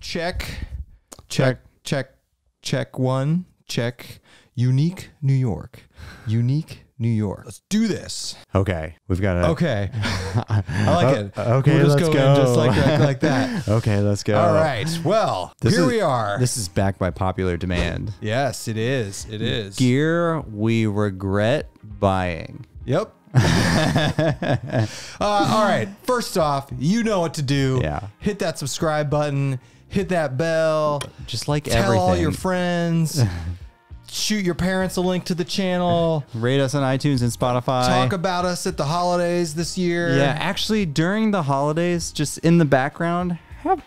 check. One, check. Unique New York. Unique New York. Let's do this. Okay. We've got to. Okay. I like it. Okay, we'll just let's go in go. just like that. Okay, let's go. All right. Well, here we are. This is backed by popular demand. Yes, it is. It is. Gear we regret buying. Yep. All right. First off, you know what to do. Yeah. Hit that subscribe button. Hit that bell. Just like Tell everything. all your friends. Shoot your parents a link to the channel. Rate us on iTunes and Spotify. Talk about us at the holidays this year. Yeah, actually, during the holidays, just in the background, have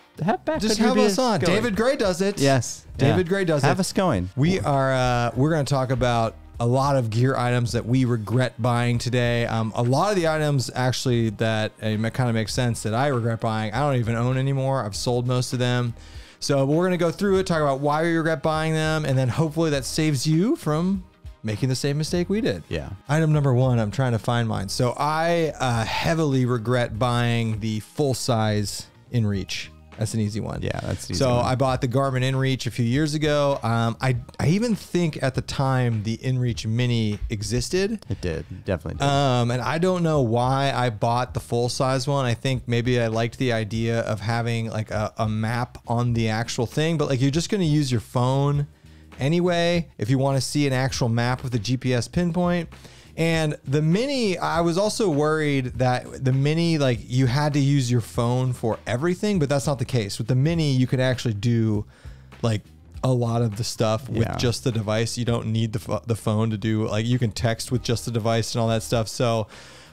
back. Just have us on. Going. David Gray does it. Yes. David Gray does it. Have us going. We're going to talk about a lot of gear items that we regret buying today. A lot of the items actually that kind of make sense that I regret buying, I don't even own anymore. I've sold most of them. So we're going to go through it, talk about why we regret buying them, and then hopefully that saves you from making the same mistake we did. Yeah. Item number one, I'm trying to find mine. So I heavily regret buying the full-size INREACH. That's an easy one. Yeah, that's easy. So I bought the Garmin INREACH a few years ago. I even think at the time the INREACH Mini existed. It did. Definitely did. And I don't know why I bought the full size one. I think maybe I liked the idea of having like a map on the actual thing, but like you're just going to use your phone anyway if you want to see an actual map with a GPS pinpoint. And the Mini, I was also worried that the Mini, like you had to use your phone for everything, but that's not the case. With the Mini, you could actually do like a lot of the stuff with just the device. You don't need the phone to do, like you can text with just the device and all that stuff. So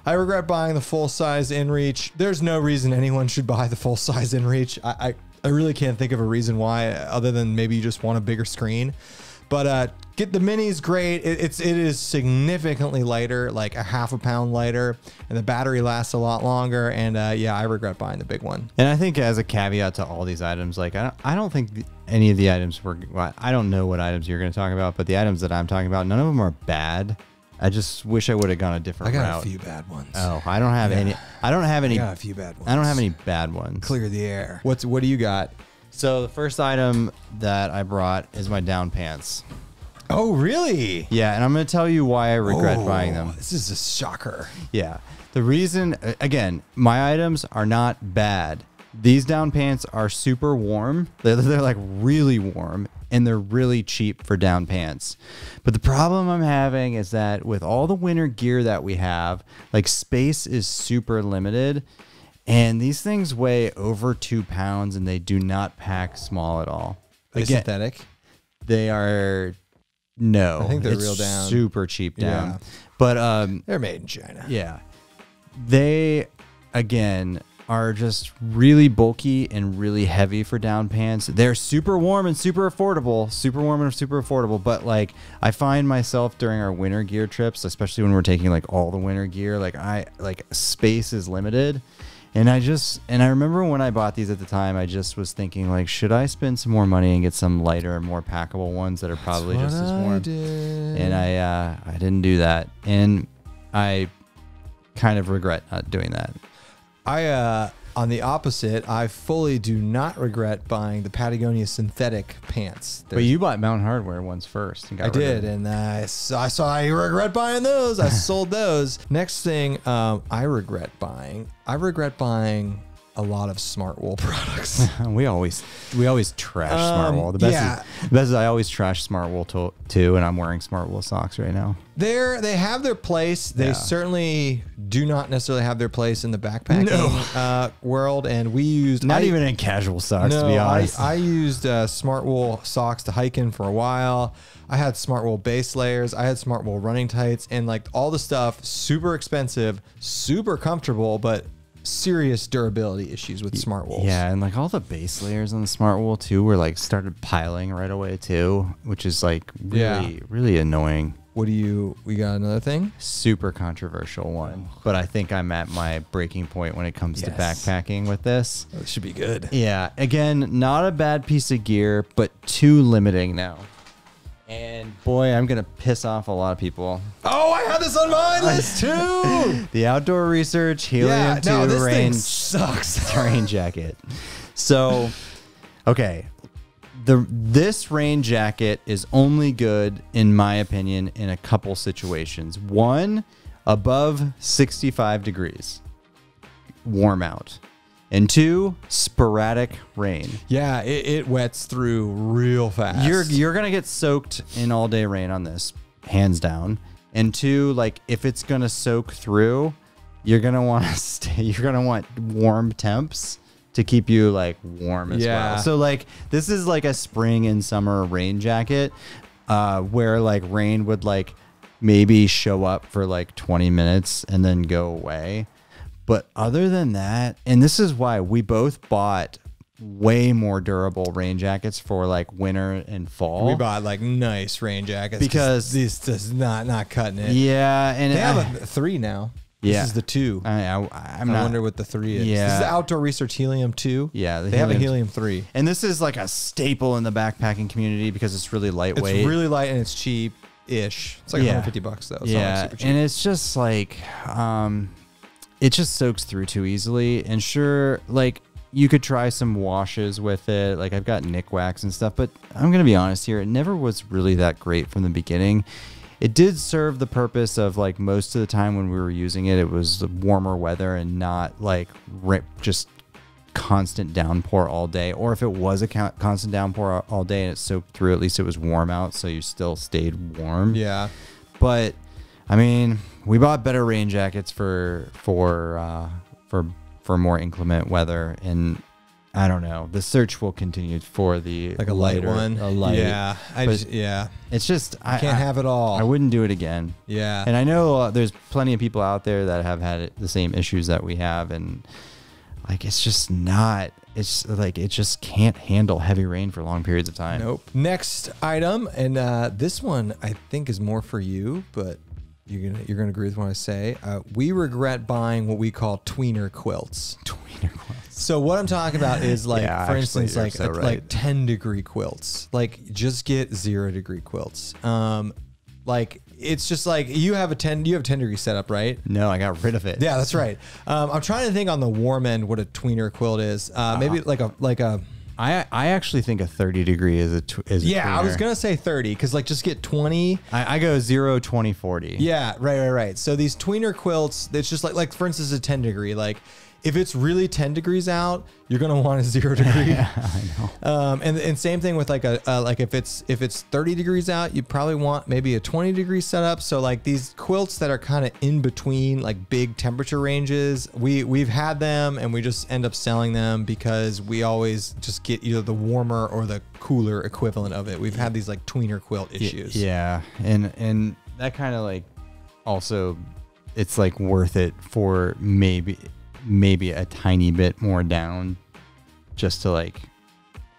I regret buying the full-size INREACH. There's no reason anyone should buy the full-size INREACH. I really can't think of a reason why other than maybe you just want a bigger screen. But get the Mini's great. It is significantly lighter, like a half a pound lighter, and the battery lasts a lot longer. And yeah, I regret buying the big one. And I think as a caveat to all these items, like I don't think any of the items were. Well, I don't know what items you're going to talk about, but the items that I'm talking about, none of them are bad. I just wish I would have gone a different route. I got a few bad ones. Oh, I don't have any. I don't have any. I got a few bad ones. I don't have any bad ones. Clear the air. What do you got? So the first item that I brought is my down pants. Oh, really? Yeah, and I'm going to tell you why I regret buying them. This is a shocker. Yeah. The reason, again, my items are not bad. These down pants are super warm. They're like really warm, and they're really cheap for down pants. But the problem I'm having is that with all the winter gear that we have, like space is super limited. And these things weigh over 2 pounds, and they do not pack small at all. Are they synthetic? They are, no. I think they're real down. Super cheap down. Yeah. But they're made in China. yeah, they again are just really bulky and really heavy for down pants. They're super warm and super affordable. Super warm and super affordable. But like I find myself during our winter gear trips, especially when we're taking like all the winter gear, like space is limited. And I remember when I bought these at the time, I just was thinking like, should I spend some more money and get some lighter and more packable ones that are probably just as warm? And I didn't do that. And I kind of regret not doing that. On the opposite, I fully do not regret buying the Patagonia synthetic pants. But you bought Mountain Hardwear ones first. And I did, and I regret buying those. I sold those. Next thing I regret buying a lot of SMARTWOOL products. we always trash SMARTWOOL. The best is I always trash SMARTWOOL too, and I'm wearing SMARTWOOL socks right now. They have their place. They certainly do not necessarily have their place in the backpacking world. And we used not even in casual socks, to be honest. I used SMARTWOOL socks to hike in for a while. I had SMARTWOOL base layers. I had SMARTWOOL running tights, and like all the stuff, super expensive, super comfortable, but serious durability issues with SMARTWOOLs. Yeah, and like all the base layers on the SMARTWOOL too were like started piling right away too, which is like really annoying. We got another thing? Super controversial one, but I think I'm at my breaking point when it comes to backpacking with this. It should be good. Yeah, again, not a bad piece of gear, but too limiting now. And boy, I'm going to piss off a lot of people. Oh, I had this on my list too. The Outdoor Research HELIUM 2 this rain thing sucks. rain jacket. So, Okay. This rain jacket is only good, in my opinion, in a couple situations. One, above 65 degrees, warm out. And two, sporadic rain. Yeah, it wets through real fast. You're gonna get soaked in all day rain on this, hands down. And two, like if it's gonna soak through, you're gonna want to stay. You're gonna want warm temps to keep you like warm as well. So like this is like a spring and summer rain jacket, where like rain would like maybe show up for like 20 minutes and then go away. But other than that, and this is why we both bought way more durable rain jackets for like winter and fall. We bought like nice rain jackets because this is not cutting it. Yeah, and they have a 3 now. Yeah, this is the 2. I wonder what the 3 is. Yeah, this is the Outdoor Research Helium 2. Yeah, they have a Helium 3, and this is like a staple in the backpacking community because it's really lightweight. It's really light and it's cheap-ish. It's like $150 though. It's yeah, super cheap. And it's just like it just soaks through too easily. And sure, like you could try some washes with it. Like I've got Nick Wax and stuff, but I'm gonna be honest here, it never was really that great from the beginning. It did serve the purpose of like most of the time when we were using it, it was warmer weather and not like just constant downpour all day. Or if it was a constant downpour all day and it soaked through, at least it was warm out, so you still stayed warm. Yeah. But I mean, we bought better rain jackets for more inclement weather, and I don't know. The search will continue for the like a light one. A light. Yeah. It's just I can't have it all. I wouldn't do it again. Yeah. And I know there's plenty of people out there that have had the same issues that we have, and like it's just not. It's like it just can't handle heavy rain for long periods of time. Nope. Next item, and this one I think is more for you, but you're gonna agree with what I say. We regret buying what we call tweener quilts. Tweener quilts. So what I'm talking about is like, for instance, like so right. like 10-degree quilts. Like just get 0-degree quilts. Like it's just like you have a 10-degree setup, right? No, I got rid of it. Yeah, that's right. I'm trying to think on the warm end what a tweener quilt is. Maybe like a. I actually think a 30-degree is a yeah, tweener. I was gonna say 30 because like just get 20. I go 0, 20, 40. Yeah, right. So these tweener quilts, it's just like for instance a 10-degree. Like if it's really 10 degrees out, you're gonna want a 0-degree. Yeah, I know. And same thing with like like if it's 30 degrees out, you probably want maybe a 20-degree setup. So like these quilts that are kind of in between like big temperature ranges, we've had them and we just end up selling them because we always just get either the warmer or the cooler equivalent of it. We've had these like tweener quilt issues. Yeah, and that kind of like also it's like worth it for maybe a tiny bit more down just to like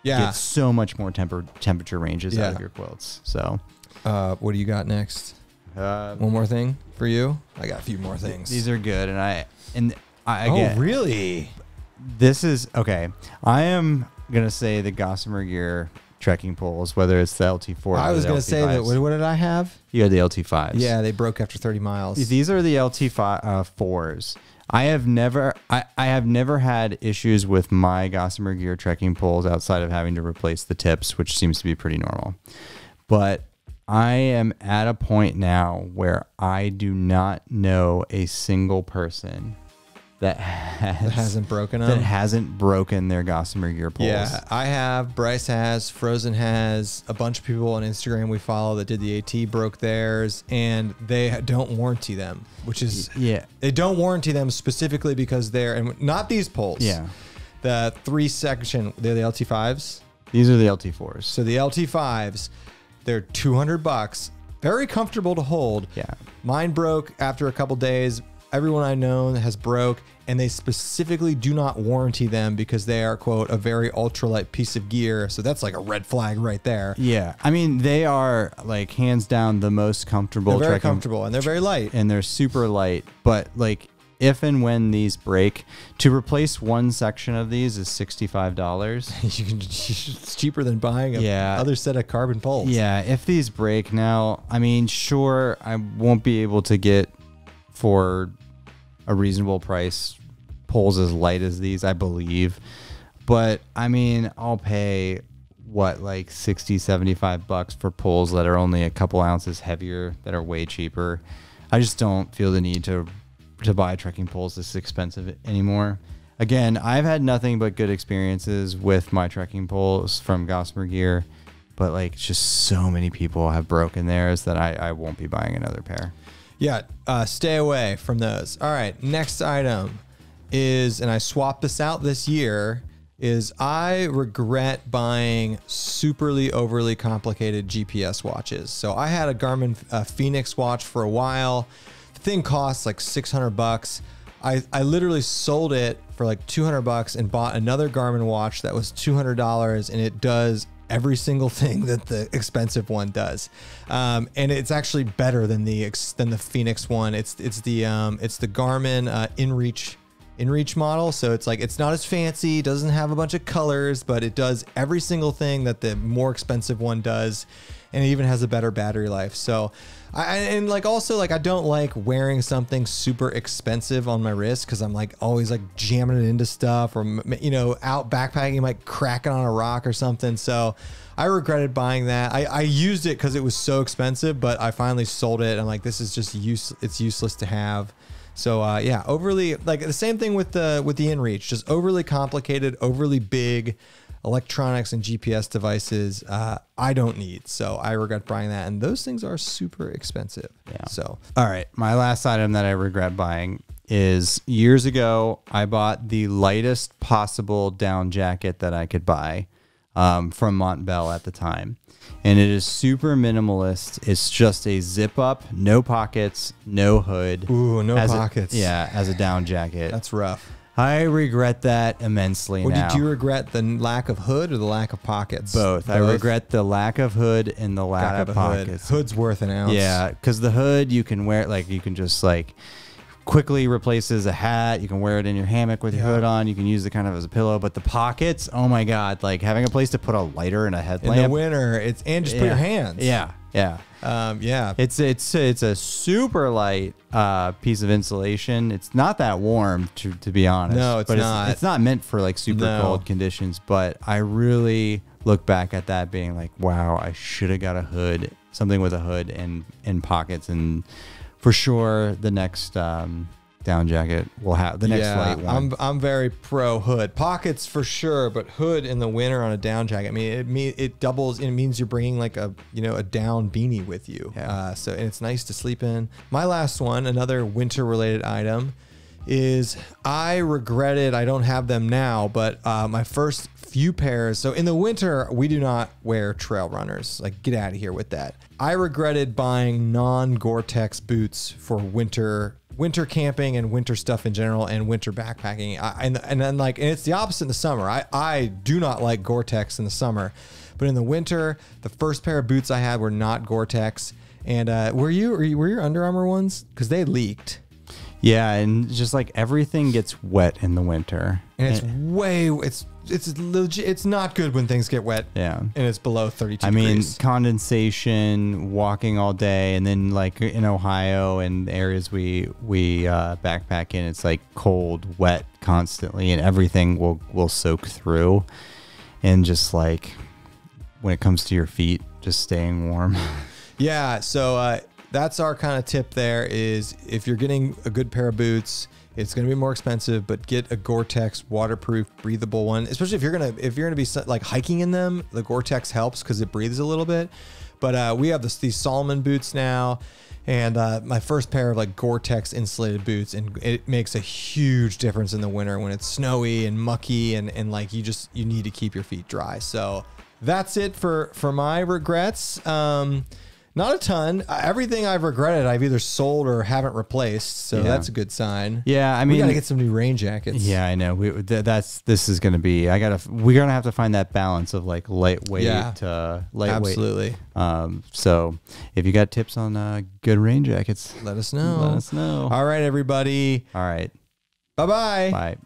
get so much more temperature ranges out of your quilts. So what do you got next? One more thing for you? I got a few more things. These are good, and I oh really? This is okay. I am gonna say the Gossamer Gear trekking poles, whether it's the LT4 or I was the gonna LT5s. say that. What did I have? You had the LT5s. Yeah, they broke after 30 miles. These are the LT4s. I have never had issues with my Gossamer Gear trekking poles outside of having to replace the tips, which seems to be pretty normal. But I am at a point now where I do not know a single person that hasn't broken them. That hasn't broken their Gossamer Gear poles. Yeah, I have. Bryce has. Frozen has. A bunch of people on Instagram we follow that did the AT broke theirs, and they don't warranty them, which is they don't warranty them specifically because they're and not these poles. Yeah, the 3-section. They're the LT5s. These are the LT4s. So the LT5s, they're $200. Very comfortable to hold. Yeah, mine broke after a couple days. Everyone I know has broke, and they specifically do not warranty them because they are, quote, a very ultralight piece of gear. So that's like a red flag right there. Yeah. I mean, they are like hands down the most comfortable. They're very comfortable, and they're very light. And they're super light. But like if and when these break, to replace one section of these is $65. It's cheaper than buying another set of carbon poles. Yeah. If these break now, I mean, sure, I won't be able to get for a reasonable price poles as light as these, I believe, But I mean, I'll pay what, like 60, $75 for pulls that are only a couple ounces heavier, that are way cheaper. I just don't feel the need to buy trekking poles this expensive anymore. Again, I've had nothing but good experiences with my trekking poles from Gossamer Gear, but like just so many people have broken theirs that I won't be buying another pair. Yeah, stay away from those. All right, next item is, and I swapped this out this year, is I regret buying superly overly complicated GPS watches. So I had a Garmin Phoenix watch for a while. The thing costs like $600. I literally sold it for like $200 and bought another Garmin watch that was $200, and it does every single thing that the expensive one does, and it's actually better than the Phoenix one. It's the Garmin INREACH model. So it's like, it's not as fancy, doesn't have a bunch of colors, but it does every single thing that the more expensive one does, and it even has a better battery life. So I don't like wearing something super expensive on my wrist, because I'm like always like jamming it into stuff, or out backpacking, like cracking on a rock or something. So I regretted buying that. I used it because it was so expensive, but I finally sold it. I'm like, this is just it's useless to have. So yeah, overly, like the same thing with the INREACH, just overly complicated, overly big electronics and GPS devices. I don't need, so I regret buying that, and those things are super expensive. Yeah. So all right, my last item that I regret buying is, years ago I bought the lightest possible down jacket that I could buy from MONTBELL at the time. And it is super minimalist. It's just a zip up, no pockets, no hood. Ooh, no pockets. As a down jacket. That's rough. I regret that immensely now. Did you regret the lack of hood or the lack of pockets? Both. I regret the lack of hood and the lack of pockets. Hood's worth an ounce. Yeah, because the hood, you can wear, like, you can just like quickly replaces a hat. You can wear it in your hammock with your hood on. You can use it kind of as a pillow. But the pockets, oh my God, like having a place to put a lighter and a headlamp. In the winter, and just put your hands. Yeah. It's a super light piece of insulation. It's not that warm, to be honest. No, it's not. It's not meant for like super cold conditions. But I really look back at that being like, wow, I should have got a hood, something with a hood and pockets. And for sure, the next down jacket will have the next light one. I'm very pro hood. Pockets for sure, but hood in the winter on a down jacket. I mean, it doubles. It means you're bringing like a down beanie with you. Yeah. And it's nice to sleep in. My last one, another winter related item, is I regretted, I don't have them now, but my first few pairs. So in the winter, we do not wear trail runners. Like, get out of here with that. I regretted buying non-Gore-Tex boots for winter camping and winter stuff in general, and winter backpacking. And it's the opposite in the summer. I do not like Gore-Tex in the summer, but in the winter, the first pair of boots I had were not Gore-Tex. And were your Under Armour ones? Because they leaked. Yeah, and just like everything gets wet in the winter, and it's legit. It's not good when things get wet. Yeah, and it's below 32 degrees. I mean, condensation, walking all day, and then like in Ohio and the areas we backpack in, it's like cold, wet constantly, and everything will soak through. And just like when it comes to your feet, just staying warm. Yeah. So that's our kind of tip there, is if you're getting a good pair of boots, it's going to be more expensive, but get a Gore-Tex waterproof, breathable one. Especially if you're going to be like hiking in them, the Gore-Tex helps because it breathes a little bit. But we have these Salomon boots now, and my first pair of like Gore-Tex insulated boots, and it makes a huge difference in the winter when it's snowy and mucky, and like you need to keep your feet dry. So that's it for my regrets. Not a ton. Everything I've regretted, I've either sold or haven't replaced. So that's a good sign. Yeah, I mean, we gotta get some new rain jackets. Yeah, I know. This is gonna be. We're gonna have to find that balance of like lightweight to lightweight. Absolutely. So if you got tips on good rain jackets, let us know. Let us know. All right, everybody. All right. Bye-bye. Bye.